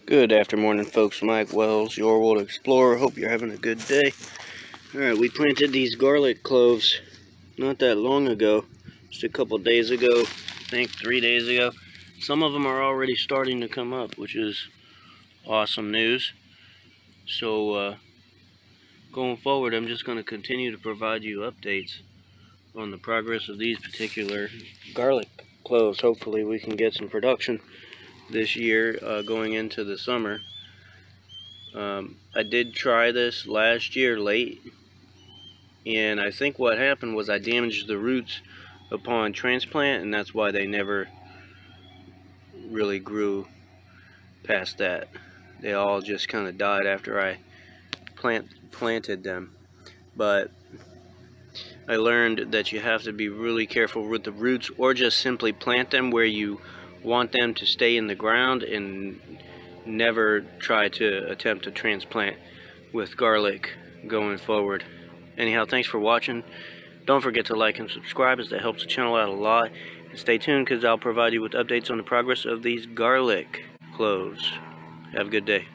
Good afternoon, folks. Mike Wells, your World Explorer. Hope you're having a good day. Alright, we planted these garlic cloves not that long ago, just a couple days ago, I think 3 days ago. Some of them are already starting to come up, which is awesome news. So, going forward, I'm just going to continue to provide you updates on the progress of these particular garlic cloves. Hopefully we can get some production this year going into the summer. I did try this last year late, and I think what happened was I damaged the roots upon transplant, and that's why they never really grew past that. They all just kind of died after I planted them. But I learned that you have to be really careful with the roots, or just simply plant them where you want them to stay in the ground, and never try to attempt to transplant with garlic going forward. Anyhow, thanks for watching. Don't forget to like and subscribe, as that helps the channel out a lot. And stay tuned, because I'll provide you with updates on the progress of these garlic cloves. Have a good day.